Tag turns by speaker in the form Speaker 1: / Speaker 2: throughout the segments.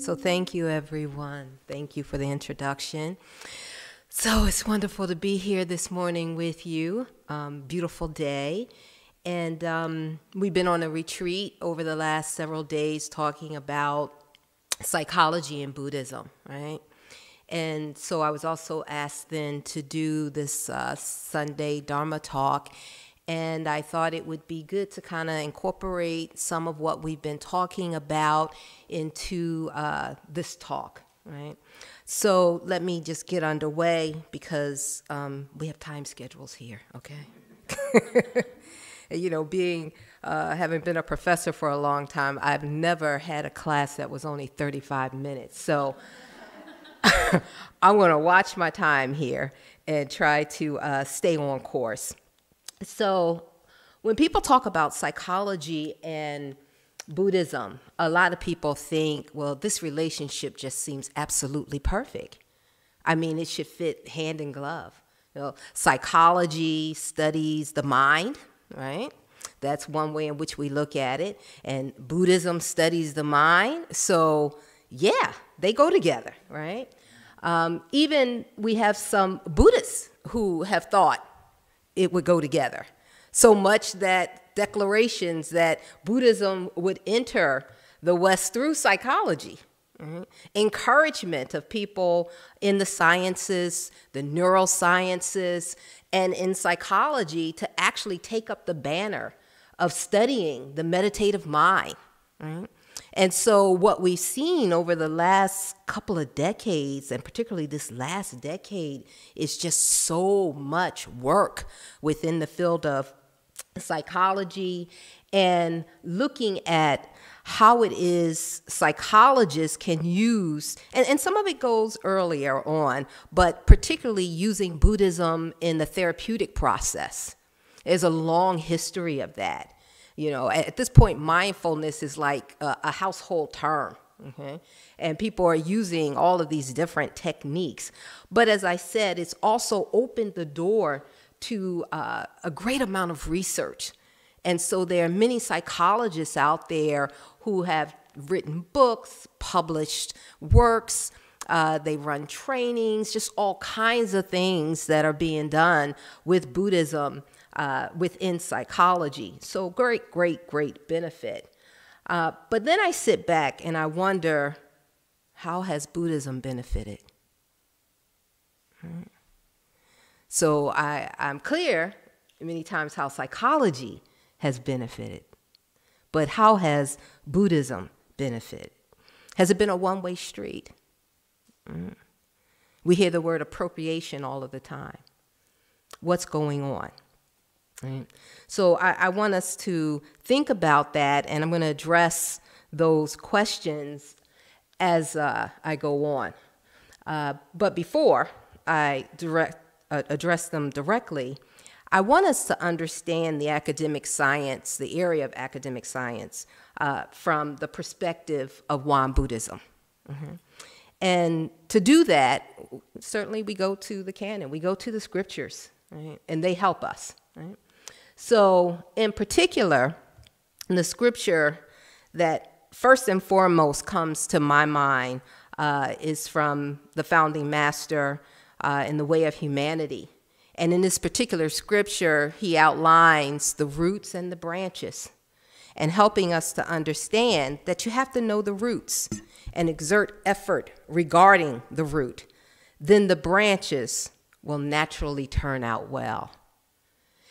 Speaker 1: So thank you, everyone. Thank you for the introduction. So it's wonderful to be here this morning with you. Beautiful day. And we've been on a retreat over the last several days talking about psychology and Buddhism, right? And so I was also asked then to do this Sunday Dharma talk. And I thought it would be good to kind of incorporate some of what we've been talking about into this talk, right? So let me just get underway because we have time schedules here, okay? You know, having been a professor for a long time, I've never had a class that was only 35 minutes. So I'm going to watch my time here and try to stay on course. So when people talk about psychology and Buddhism, a lot of people think, well, this relationship just seems absolutely perfect. I mean, it should fit hand in glove. You know, psychology studies the mind, right? That's one way in which we look at it. And Buddhism studies the mind. So yeah, they go together, right? Even we have some Buddhists who have thought it would go together. So much that declarations that Buddhism would enter the West through psychology. Mm-hmm. Encouragement of people in the sciences, the neurosciences, and in psychology to actually take up the banner of studying the meditative mind. Right? And so what we've seen over the last couple of decades, and particularly this last decade, is just so much work within the field of psychology and looking at how it is psychologists can use, and some of it goes earlier on, but particularly using Buddhism in the therapeutic process. There's a long history of that. You know, at this point, mindfulness is like a household term, okay? And people are using all of these different techniques. But as I said, it's also opened the door to a great amount of research. And so there are many psychologists out there who have written books, published works, they run trainings, just all kinds of things that are being done with Buddhism within psychology. So great benefit. But then I sit back and I wonder, how has Buddhism benefited? Right. So I'm clear many times how psychology has benefited. But how has Buddhism benefited? Has it been a one-way street? Mm. We hear the word appropriation all of the time. What's going on? Right. So I want us to think about that, and I'm going to address those questions as I go on. But before I address them directly, I want us to understand the academic science, the area of academic science, from the perspective of Wan Buddhism. Mm-hmm. And to do that, certainly we go to the canon, we go to the scriptures, right? And they help us, right? So in particular, the scripture that first and foremost comes to my mind is from the founding master in The Way of Humanity. And in this particular scripture, he outlines the roots and the branches, and helping us to understand that you have to know the roots and exert effort regarding the root. Then the branches will naturally turn out well.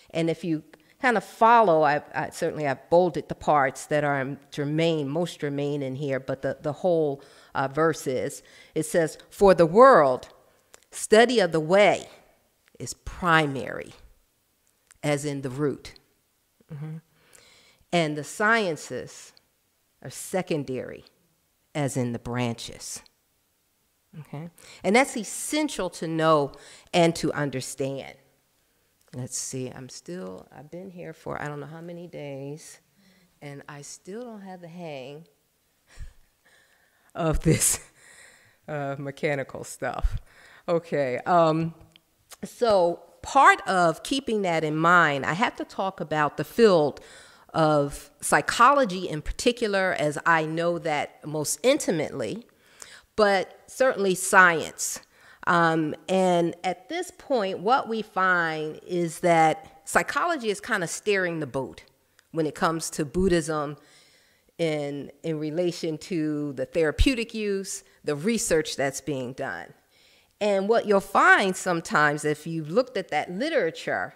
Speaker 1: And if you kind of follow, I've bolded the parts that are most germane in here, but the whole verse is, it says, for the world, study of the way is primary, as in the root. Mm-hmm. And the sciences are secondary, as in the branches. Okay? And that's essential to know and to understand. Let's see, I've been here for I don't know how many days, and I still don't have the hang of this mechanical stuff. Okay, so part of keeping that in mind, I have to talk about the field of psychology in particular, as I know that most intimately, but certainly science. And at this point, what we find is that psychology is kind of steering the boat when it comes to Buddhism in relation to the therapeutic use, the research that's being done. And what you'll find sometimes if you've looked at that literature,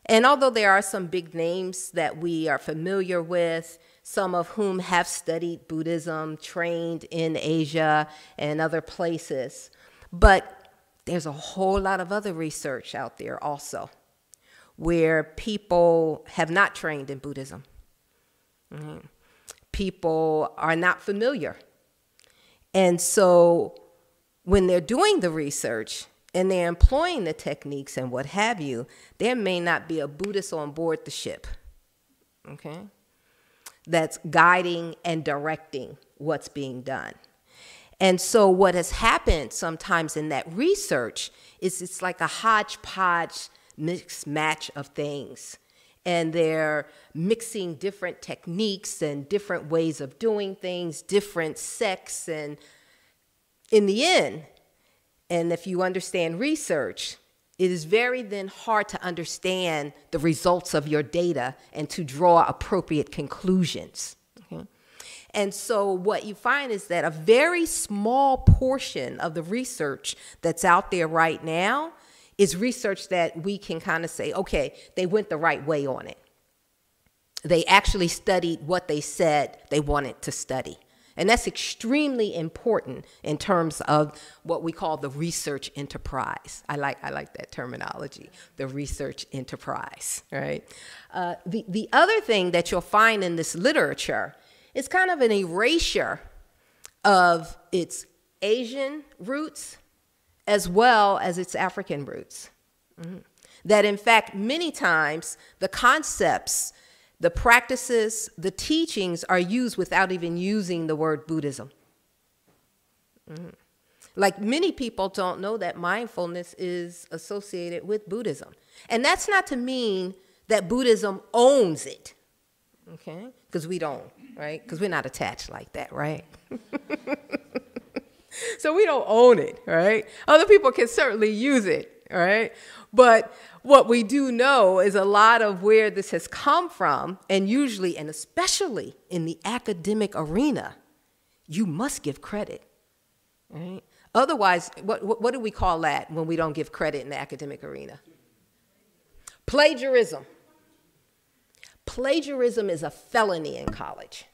Speaker 1: and although there are some big names that we are familiar with, some of whom have studied Buddhism, trained in Asia and other places, but there's a whole lot of other research out there also where people have not trained in Buddhism. People are not familiar. And so when they're doing the research and they're employing the techniques and what have you, there may not be a Buddhist on board the ship, okay, that's guiding and directing what's being done. And so what has happened sometimes in that research is it's like a hodgepodge mixed match of things. And they're mixing different techniques and different ways of doing things, different sects. And in the end, and if you understand research, it is very then hard to understand the results of your data and to draw appropriate conclusions. Okay? And so what you find is that a very small portion of the research that's out there right now is research that we can kind of say, okay, they went the right way on it. They actually studied what they said they wanted to study. And that's extremely important in terms of what we call the research enterprise. I like that terminology, the research enterprise, right? The other thing that you'll find in this literature is kind of an erasure of its Asian roots as well as its African roots. That in fact, many times the concepts, the practices, the teachings are used without even using the word Buddhism. Like many people don't know that mindfulness is associated with Buddhism. And that's not to mean that Buddhism owns it, okay? Because we don't, right? Because we're not attached like that, right? So we don't own it, right? Other people can certainly use it, right? But what we do know is a lot of where this has come from, and usually and especially in the academic arena, you must give credit, right? Otherwise, what do we call that when we don't give credit in the academic arena? Plagiarism. Plagiarism is a felony in college,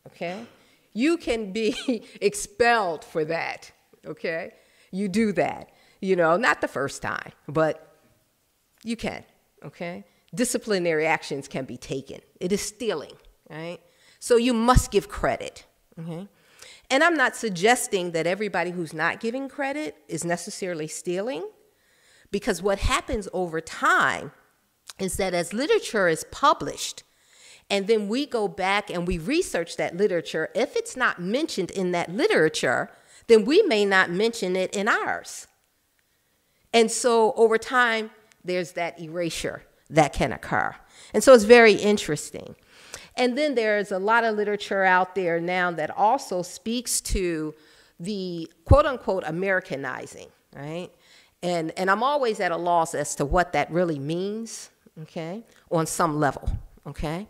Speaker 1: okay? You can be expelled for that, okay? You do that, you know, not the first time, but you can, okay? Disciplinary actions can be taken. It is stealing, right? So you must give credit, okay? And I'm not suggesting that everybody who's not giving credit is necessarily stealing, because what happens over time is that as literature is published, and then we go back and we research that literature, if it's not mentioned in that literature, then we may not mention it in ours. And so over time, there's that erasure that can occur. And so it's very interesting. And then there's a lot of literature out there now that also speaks to the quote unquote Americanizing, right? And I'm always at a loss as to what that really means, okay, on some level, okay?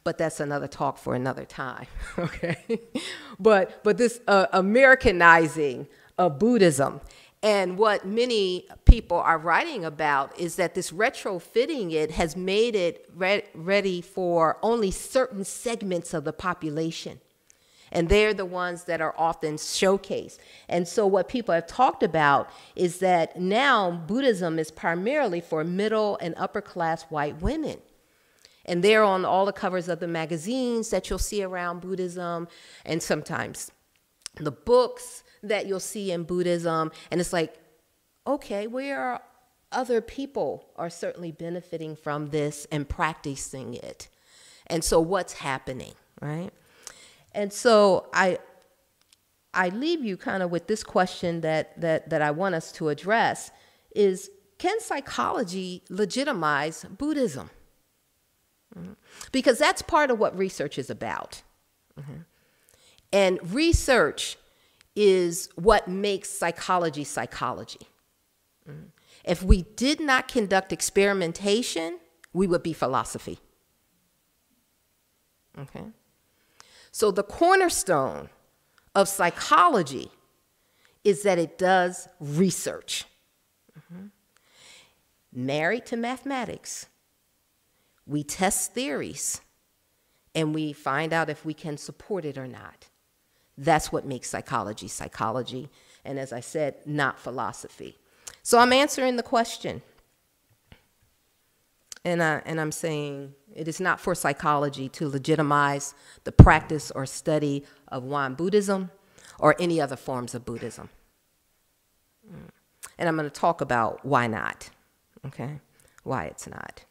Speaker 1: But that's another talk for another time, okay? But this Americanizing of Buddhism, and what many people are writing about is that this retrofitting it has made it ready for only certain segments of the population. And they're the ones that are often showcased. And so what people have talked about is that now Buddhism is primarily for middle and upper class white women. And they're on all the covers of the magazines that you'll see around Buddhism, and sometimes the books that you'll see in Buddhism. And it's like, okay, where other people are certainly benefiting from this and practicing it. And so what's happening, right? And so I leave you kind of with this question that I want us to address is, can psychology legitimize Buddhism? Because that's part of what research is about. And research is what makes psychology psychology. If we did not conduct experimentation, we would be philosophy. Okay? So the cornerstone of psychology is that it does research. Married to mathematics, we test theories and we find out if we can support it or not. That's what makes psychology psychology, and as I said, not philosophy. So I'm answering the question, and I'm saying it is not for psychology to legitimize the practice or study of Won Buddhism or any other forms of Buddhism. And I'm going to talk about why not, okay? Why it's not.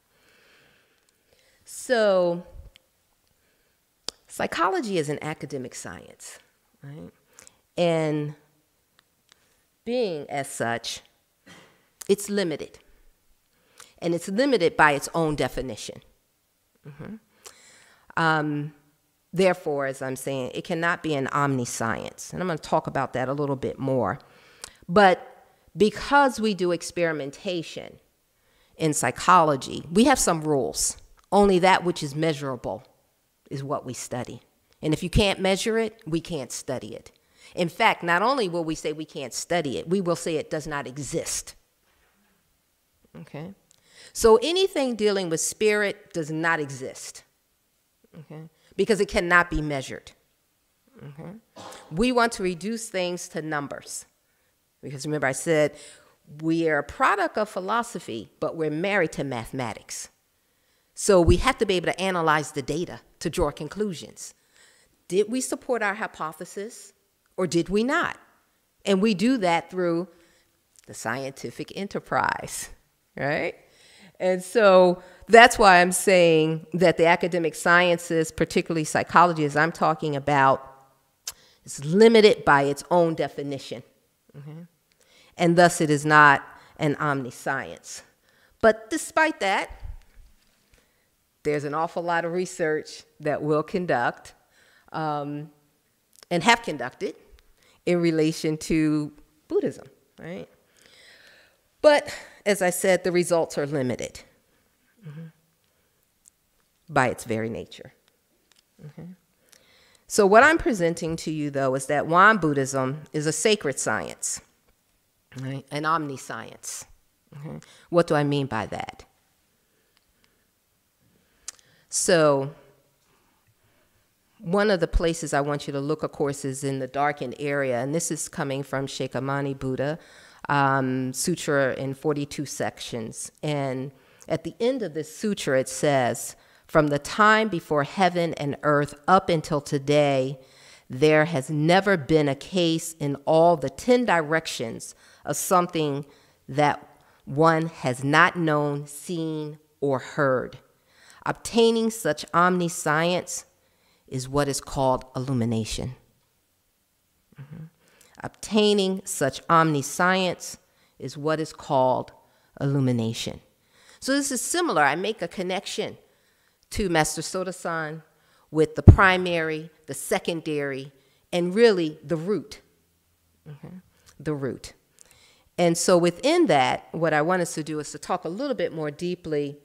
Speaker 1: So psychology is an academic science, right? And being as such, it's limited. And it's limited by its own definition. Therefore, as I'm saying, it cannot be an omniscience. And I'm going to talk about that a little bit more. But because we do experimentation in psychology, we have some rules. Only that which is measurable is what we study. And if you can't measure it, we can't study it. In fact, not only will we say we can't study it, we will say it does not exist. Okay? So anything dealing with spirit does not exist. Okay? Because it cannot be measured. Okay? We want to reduce things to numbers. Because remember I said, we are a product of philosophy, but we're married to mathematics. So we have to be able to analyze the data to draw conclusions. Did we support our hypothesis or did we not? And we do that through the scientific enterprise, right? And so that's why I'm saying that the academic sciences, particularly psychology, as I'm talking about, is limited by its own definition. And thus it is not an omniscience. But despite that, there's an awful lot of research that we'll conduct and have conducted in relation to Buddhism, right? But as I said, the results are limited by its very nature. So what I'm presenting to you, though, is that Won Buddhism is a sacred science, right? An omniscience. What do I mean by that? So one of the places I want you to look, of course, is in the darkened area. And this is coming from Shakyamuni Buddha, sutra in 42 sections. And at the end of this sutra, it says, from the time before heaven and earth up until today, there has never been a case in all the 10 directions of something that one has not known, seen, or heard. Obtaining such omniscience is what is called illumination. Obtaining such omniscience is what is called illumination. So this is similar. I make a connection to Master Soto-san with the primary, the secondary, and really the root. The root. And so within that, what I want us to do is to talk a little bit more deeply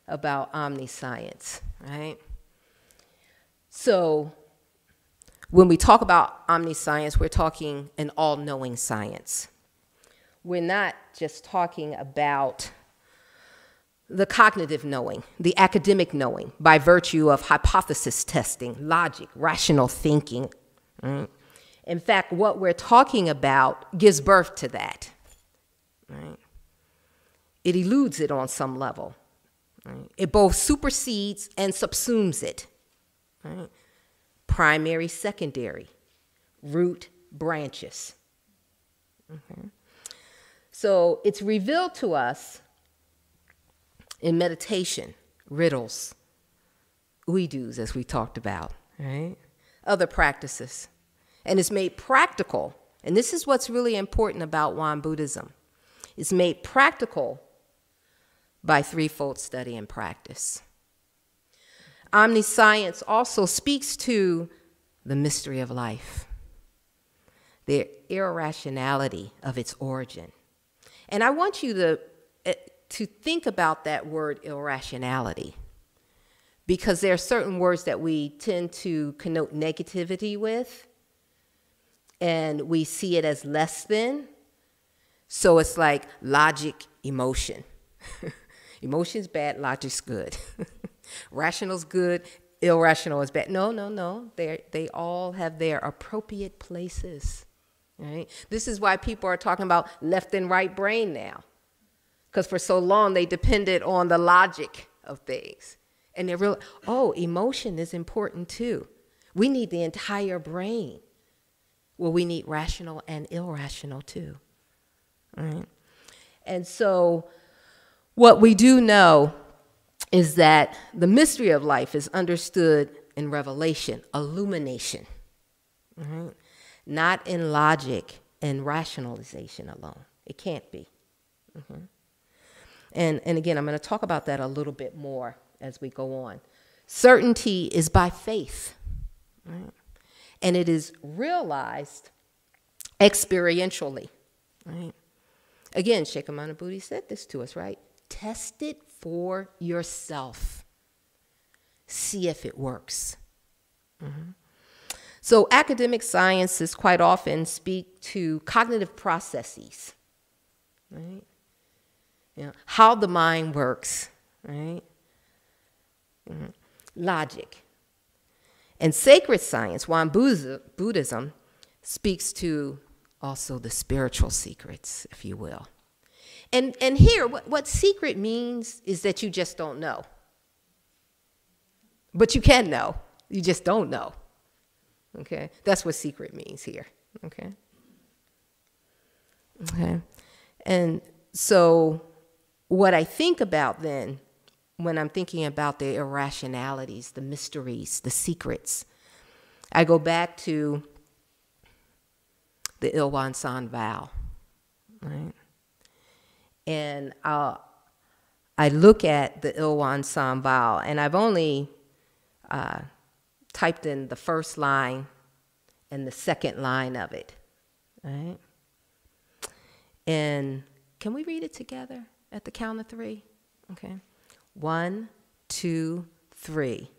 Speaker 1: about omniscience, right? So when we talk about omniscience, we're talking an all-knowing science. We're not just talking about the cognitive knowing, the academic knowing by virtue of hypothesis testing, logic, rational thinking. Right? In fact, what we're talking about gives birth to that. Right? It eludes it on some level. Right? It both supersedes and subsumes it. Right? Primary, secondary, root, branches. So it's revealed to us in meditation, riddles, uidus, as we talked about, right? Other practices. And it's made practical, and this is what's really important about Won Buddhism. It's made practical by threefold study and practice. Omniscience also speaks to the mystery of life, the irrationality of its origin. And I want you to think about that word irrationality, because there are certain words that we tend to connote negativity with, and we see it as less than. So it's like logic, emotion. Emotion's bad, logic's good. Rational's good, irrational is bad. No. They all have their appropriate places. Right? This is why people are talking about left and right brain now. Because for so long they depended on the logic of things. And they're real, emotion is important too. We need the entire brain. Well, we need rational and irrational too. All right? And so what we do know is that the mystery of life is understood in revelation, illumination, right? Not in logic and rationalization alone. It can't be. Mm-hmm. And again, I'm going to talk about that a little bit more as we go on. Certainty is by faith, right? And it is realized experientially, right? Again, Sheikh Amana Budi said this to us, right? Test it for yourself. See if it works. Mm-hmm. So academic sciences quite often speak to cognitive processes, right? You know, how the mind works, right? Mm-hmm. Logic. And sacred science, Wan Buddhism, speaks to also the spiritual secrets, if you will. And here, what secret means is that you just don't know. But you can know. You just don't know. Okay? That's what secret means here. Okay? Okay. And so what I think about then, when I'm thinking about the irrationalities, the mysteries, the secrets, I go back to the Ilwansan Vowel, right? And I look at the Ilwansan Vowel, and I've only typed in the first line and the second line of it, right? And can we read it together at the count of three? Okay. 1, 2, 3.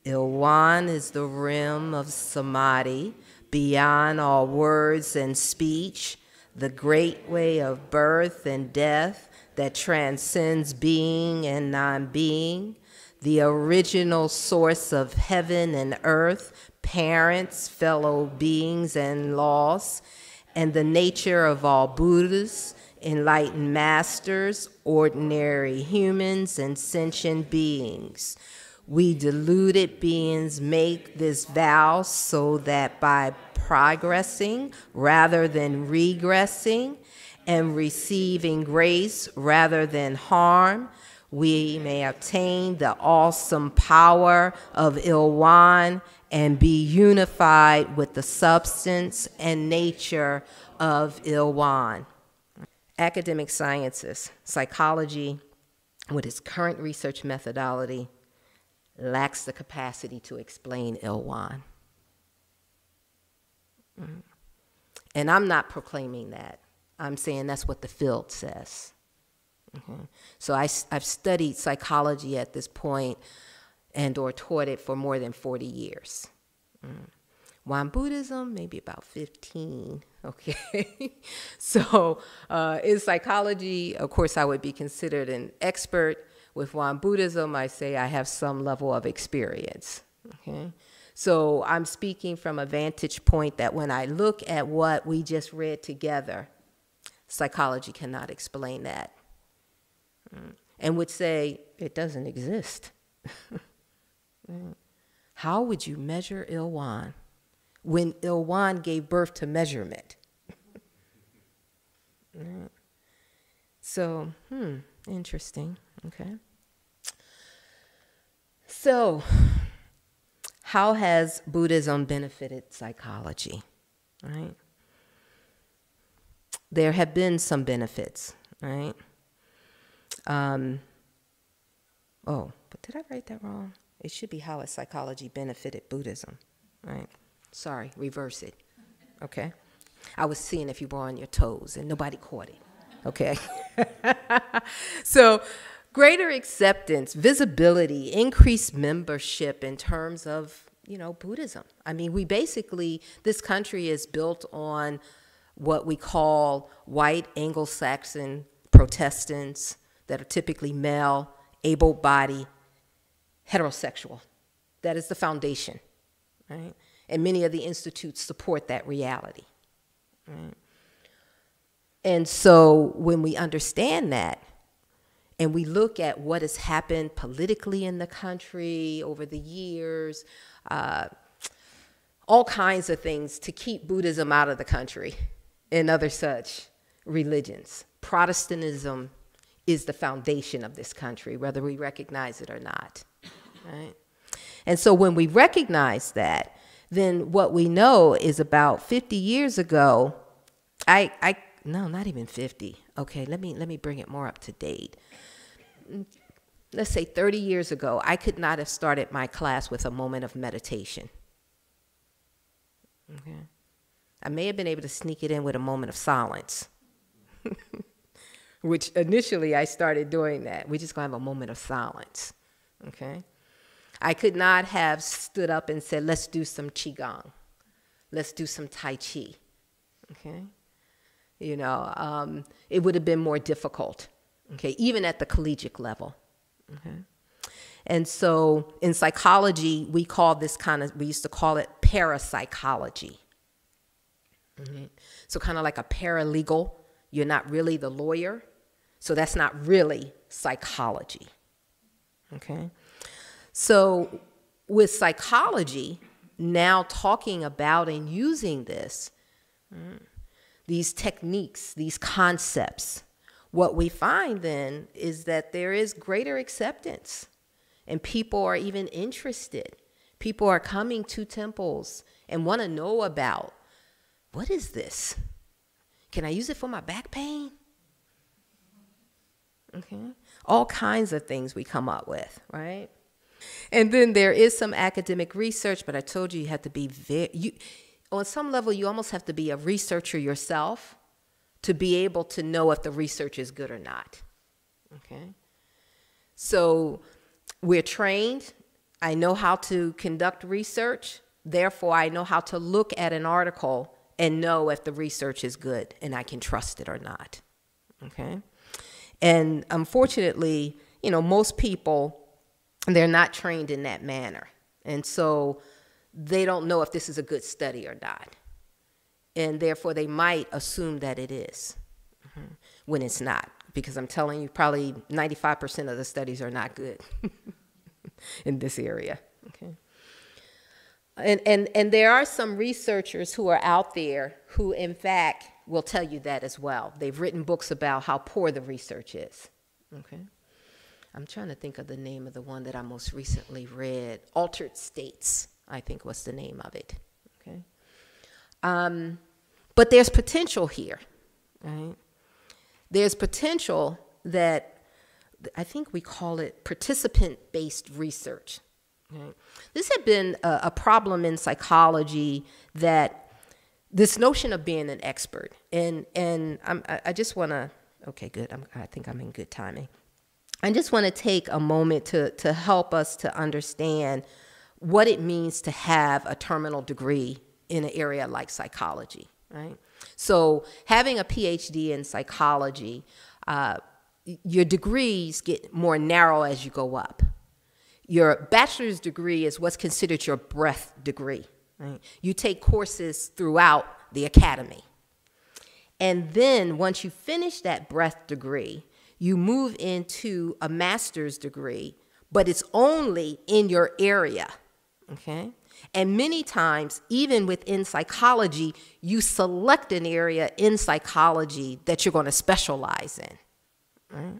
Speaker 1: Ilwan is the rim of samadhi, beyond all words and speech, the great way of birth and death that transcends being and non-being, the original source of heaven and earth, parents, fellow beings, and laws, and the nature of all Buddhas, enlightened masters, ordinary humans, and sentient beings. We deluded beings make this vow so that by progressing rather than regressing and receiving grace rather than harm, we may obtain the awesome power of Ilwan and be unified with the substance and nature of Ilwan. Academic sciences, psychology, with its current research methodology, lacks the capacity to explain Ilwan. And I'm not proclaiming that. I'm saying that's what the field says. Okay. So I've studied psychology at this point and or taught it for more than 40 years. Wan Buddhism, maybe about 15, okay? So in psychology, of course, I would be considered an expert. With Wan Buddhism, I say I have some level of experience, okay? So I'm speaking from a vantage point that when I look at what we just read together, psychology cannot explain that. And would say it doesn't exist. How would you measure Ilwan when Ilwan gave birth to measurement? So, interesting, okay. So, how has Buddhism benefited psychology, right? There have been some benefits, right? Oh, but did I write that wrong? It should be how has psychology benefited Buddhism, right? Sorry, reverse it, okay? I was seeing if you were on your toes and nobody caught it, okay? So greater acceptance, visibility, increased membership in terms of, Buddhism. I mean, this country is built on what we call white Anglo-Saxon Protestants that are typically male, able-bodied, heterosexual. That is the foundation, right? And many of the institutes support that reality, right? And so when we understand that, and we look at what has happened politically in the country over the years, all kinds of things to keep Buddhism out of the country and other such religions. Protestantism is the foundation of this country, whether we recognize it or not, right? And so when we recognize that, then what we know is about 50 years ago, no, not even 50. Okay, let me bring it more up to date. Let's say 30 years ago, I could not have started my class with a moment of meditation. Okay. I may have been able to sneak it in with a moment of silence, which initially I started doing that. We're just going to have a moment of silence, okay? I could not have stood up and said, let's do some Qigong. Let's do some Tai Chi, okay? It would have been more difficult, okay, even at the collegiate level, okay? And so in psychology, we used to call it parapsychology. Mm-hmm. So kind of like a paralegal, you're not really the lawyer, so that's not really psychology, okay? So with psychology, now talking about and using this, these techniques, these concepts, what we find then is that there is greater acceptance and people are even interested. People are coming to temples and want to know about, what is this? Can I use it for my back pain? Okay. All kinds of things we come up with, right? And then there is some academic research, but I told you have to be on some level, you almost have to be a researcher yourself to be able to know if the research is good or not, okay? So we're trained. I know how to conduct research. Therefore, I know how to look at an article and know if the research is good and I can trust it or not, okay? And unfortunately, most people, they're not trained in that manner. And so they don't know if this is a good study or not. And therefore, they might assume that it is when it's not. Because I'm telling you, probably 95% of the studies are not good in this area. Okay. And there are some researchers who are out there who, in fact, will tell you that as well. They've written books about how poor the research is. Okay. I'm trying to think of the name of the one that I most recently read. Altered States, I think was the name of it. Okay. But there's potential here, right? There's potential that I think we call it participant-based research. Right? This had been a problem in psychology, that this notion of being an expert, and I just want to, okay, good, I think I'm in good timing. I just want to take a moment to help us to understand what it means to have a terminal degree in an area like psychology, right? So having a PhD in psychology, your degrees get more narrow as you go up. Your bachelor's degree is what's considered your breadth degree, right? You take courses throughout the academy. And then once you finish that breadth degree, you move into a master's degree, but it's only in your area, okay? And many times, even within psychology, you select an area in psychology that you're going to specialize in, right?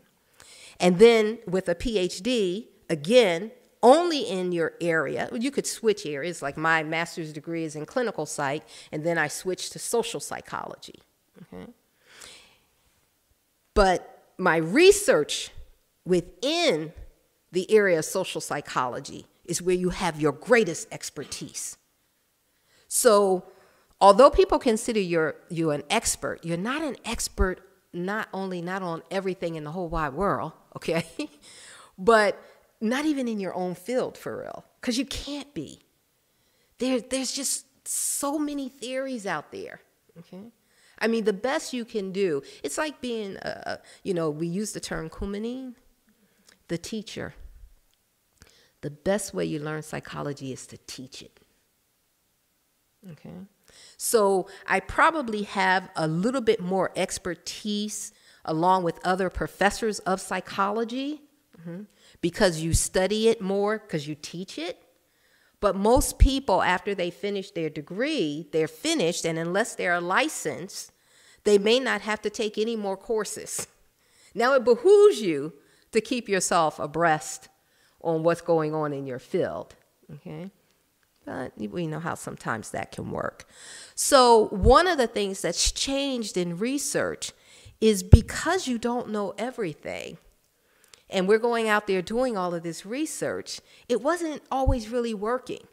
Speaker 1: And then with a PhD, again, only in your area. You could switch areas, like my master's degree is in clinical psych, and then I switched to social psychology, okay? But my research within the area of social psychology is where you have your greatest expertise. So although people consider you an expert, you're not an expert not on everything in the whole wide world, okay? But not even in your own field, for real, because you can't be. There's just so many theories out there, okay? I mean, the best you can do, it's like being, we use the term kumani, the teacher. The best way you learn psychology is to teach it, okay? So I probably have a little bit more expertise along with other professors of psychology because you study it more, because you teach it. But most people, after they finish their degree, they're finished, and unless they're licensed, they may not have to take any more courses. Now, it behooves you to keep yourself abreast on what's going on in your field, okay? But we know how sometimes that can work. So one of the things that's changed in research is because you don't know everything, and we're going out there doing all of this research, it wasn't always really working.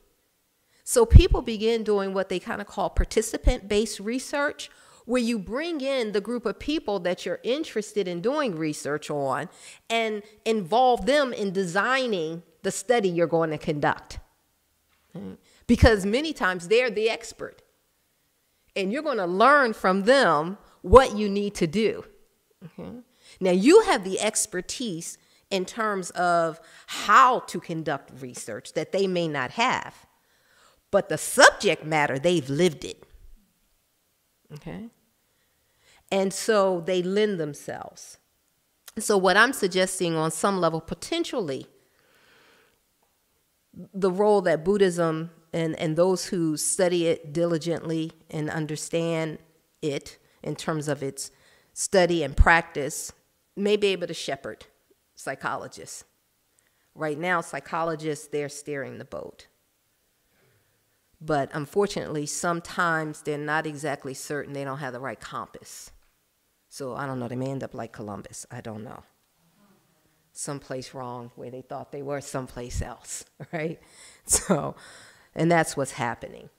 Speaker 1: So people begin doing what they kind of call participant-based research, where you bring in the group of people that you're interested in doing research on and involve them in designing the study you're going to conduct. Because many times they're the expert, and you're going to learn from them what you need to do. Okay? Now, you have the expertise in terms of how to conduct research that they may not have, but the subject matter, they've lived it. Okay? And so they lend themselves. So what I'm suggesting on some level, potentially, the role that Buddhism and those who study it diligently and understand it in terms of its study and practice may be able to shepherd psychologists. Right now, psychologists, they're steering the boat. But unfortunately, sometimes they're not exactly certain, they don't have the right compass. So I don't know, they may end up like Columbus, I don't know. Someplace wrong where they thought they were someplace else, right? So, and that's what's happening.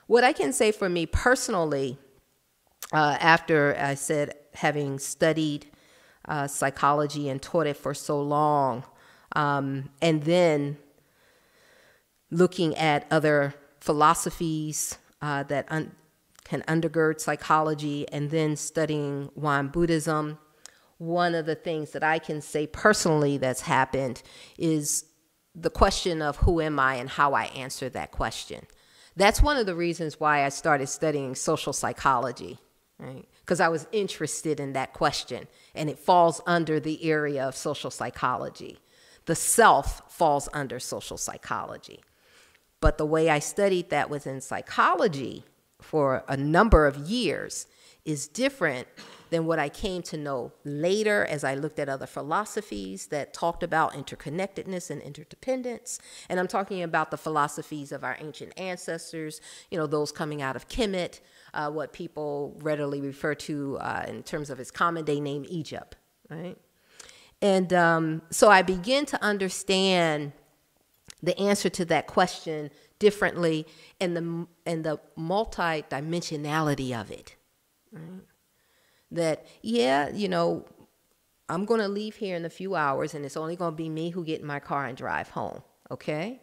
Speaker 1: What I can say for me personally, after I said having studied psychology and taught it for so long, and then looking at other philosophies that can undergird psychology, and then studying Wan Buddhism, one of the things that I can say personally that's happened is the question of who am I and how I answer that question. That's one of the reasons why I started studying social psychology, right? Because I was interested in that question, and it falls under the area of social psychology. The self falls under social psychology. But the way I studied that within psychology for a number of years is different than what I came to know later as I looked at other philosophies that talked about interconnectedness and interdependence. And I'm talking about the philosophies of our ancient ancestors, those coming out of Kemet, what people readily refer to in terms of its common day name, Egypt, right? And so I begin to understand the answer to that question differently and the multi-dimensionality of it, right? That, I'm going to leave here in a few hours, and it's only going to be me who get in my car and drive home, okay?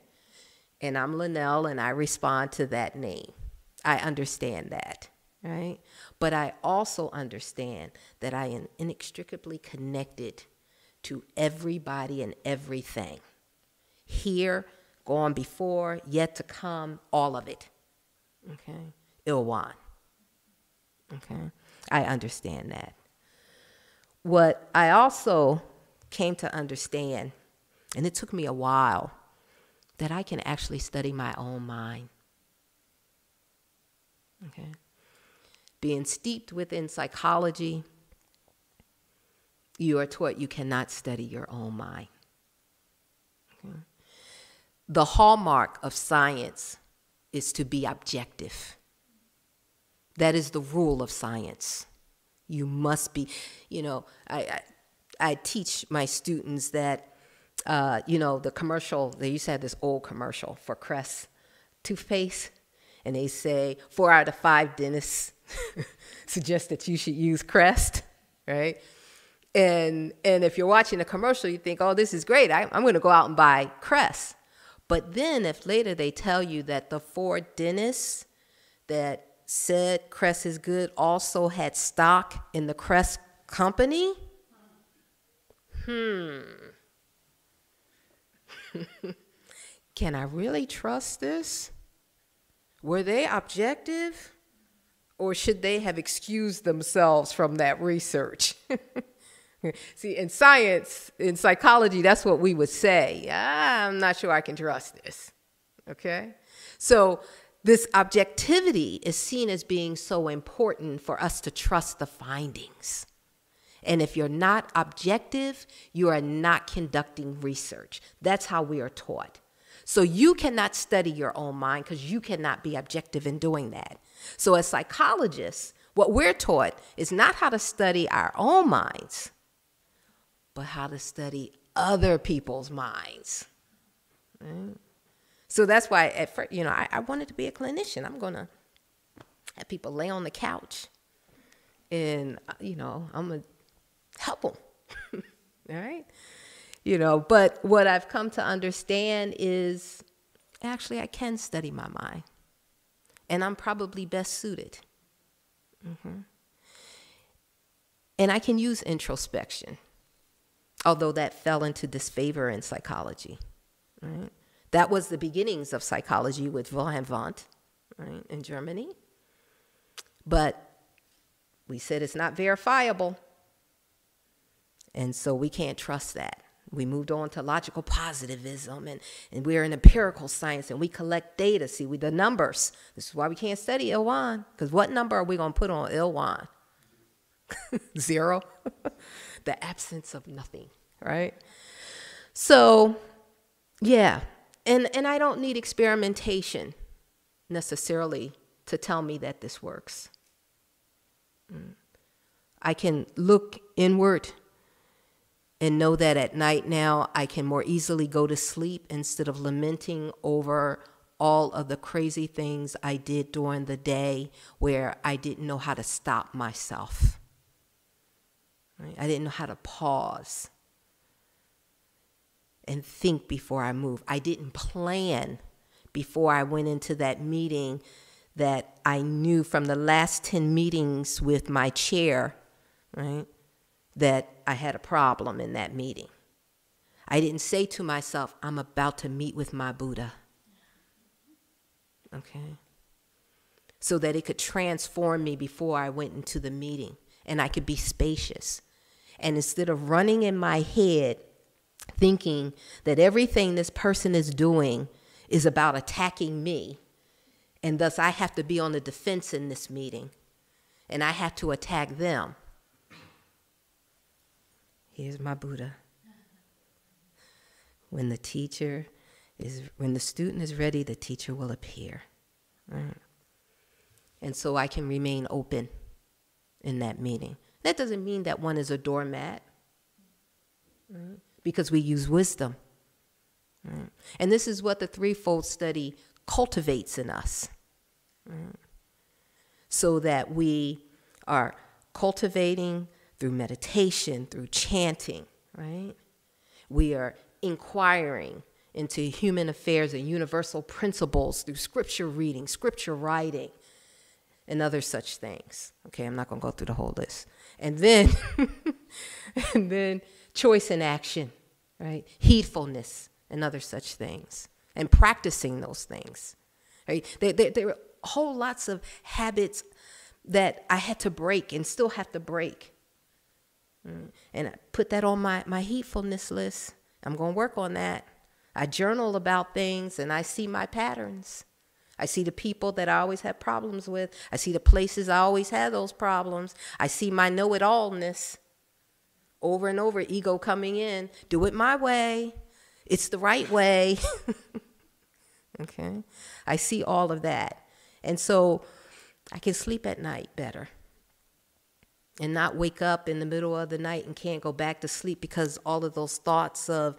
Speaker 1: And I'm Lennell, and I respond to that name. I understand that, right? But I also understand that I am inextricably connected to everybody and everything. Here, gone before, yet to come, all of it, okay? Ilwan, okay? I understand that. What I also came to understand, and it took me a while, that I can actually study my own mind. Okay? Being steeped within psychology, you are taught you cannot study your own mind. Okay? The hallmark of science is to be objective. That is the rule of science. You must be, I teach my students that the commercial, they used to have this old commercial for Crest toothpaste, and they say 4 out of 5 dentists suggest that you should use Crest, right? And if you're watching a commercial, you think, oh, this is great. I'm going to go out and buy Crest. But then if later they tell you that the 4 dentists that said Crest is good also had stock in the Crest company, can I really trust this? Were they objective? Or should they have excused themselves from that research? See, in science, in psychology, that's what we would say. I'm not sure I can trust this. Okay? So this objectivity is seen as being so important for us to trust the findings. And if you're not objective, you are not conducting research. That's how we are taught. So you cannot study your own mind because you cannot be objective in doing that. So as psychologists, what we're taught is not how to study our own minds, but how to study other people's minds. Right? So that's why at first, I wanted to be a clinician. I'm going to have people lay on the couch and, I'm going to help them. All right? But what I've come to understand is actually I can study my mind. And I'm probably best suited. And I can use introspection, although that fell into disfavor in psychology. Right? That was the beginnings of psychology with Wilhelm Wundt, right, in Germany. But we said it's not verifiable. And so we can't trust that. We moved on to logical positivism, and we're in empirical science, and we collect data. See, the numbers. This is why we can't study Ilwan, because what number are we going to put on Ilwan? 0? The absence of nothing, right? So, yeah. And I don't need experimentation necessarily to tell me that this works. I can look inward and know that at night now I can more easily go to sleep instead of lamenting over all of the crazy things I did during the day where I didn't know how to stop myself. Right? I didn't know how to pause and think before I move. I didn't plan before I went into that meeting that I knew from the last 10 meetings with my chair, right, that I had a problem in that meeting. I didn't say to myself, I'm about to meet with my Buddha. Okay? So that it could transform me before I went into the meeting and I could be spacious. And instead of running in my head thinking that everything this person is doing is about attacking me, and thus I have to be on the defense in this meeting, and I have to attack them. Here's my Buddha. When the student is ready, the teacher will appear. Right? And so I can remain open in that meeting. That doesn't mean that one is a doormat, right? Because we use wisdom. Right? And this is what the threefold study cultivates in us. Right? So that we are cultivating through meditation, through chanting, right? We are inquiring into human affairs and universal principles through scripture reading, scripture writing, and other such things. Okay, I'm not going to go through the whole list. And then, and then choice and action, right? Heedfulness and other such things, and practicing those things, right? There are whole lots of habits that I had to break and still have to break. And I put that on my heedfulness list. I'm going to work on that. I journal about things and I see my patterns. I see the people that I always have problems with. I see the places I always have those problems. I see my know-it-allness over and over, ego coming in. Do it my way. It's the right way. Okay? I see all of that. And so I can sleep at night better and not wake up in the middle of the night and can't go back to sleep because all of those thoughts of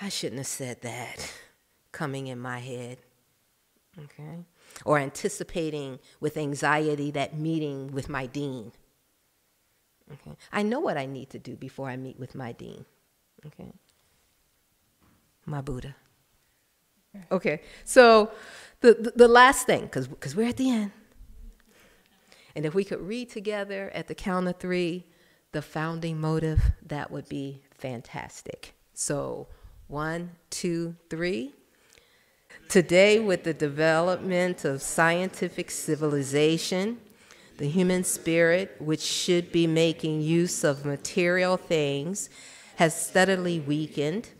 Speaker 1: I shouldn't have said that, coming in my head, okay? Or anticipating with anxiety that meeting with my dean, okay? I know what I need to do before I meet with my dean, okay? My Buddha. Okay, so the last thing, because we're at the end, and if we could read together at the count of 3, the founding motive, that would be fantastic. So 1, 2, 3. Today, with the development of scientific civilization, the human spirit, which should be making use of material things, has steadily weakened,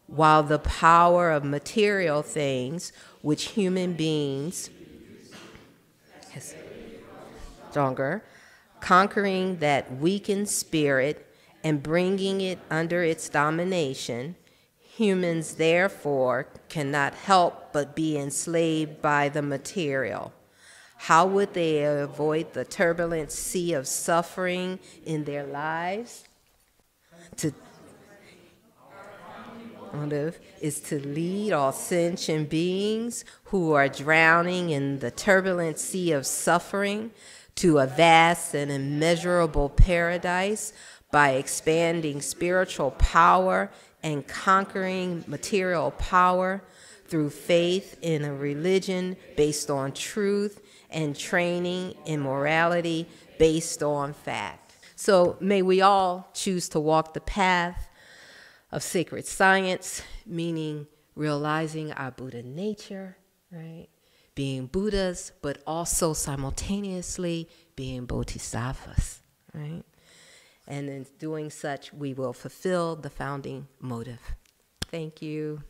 Speaker 1: while the power of material things, which human beings has stronger, conquering that weakened spirit and bringing it under its domination, humans therefore cannot help but be enslaved by the material. How would they avoid the turbulent sea of suffering in their lives? Motive is to lead all sentient beings who are drowning in the turbulent sea of suffering to a vast and immeasurable paradise by expanding spiritual power and conquering material power through faith in a religion based on truth and training in morality based on fact. So may we all choose to walk the path of sacred science, meaning realizing our Buddha nature, right? Being Buddhas, but also simultaneously being bodhisattvas, right? And in doing such, we will fulfill the founding motive. Thank you.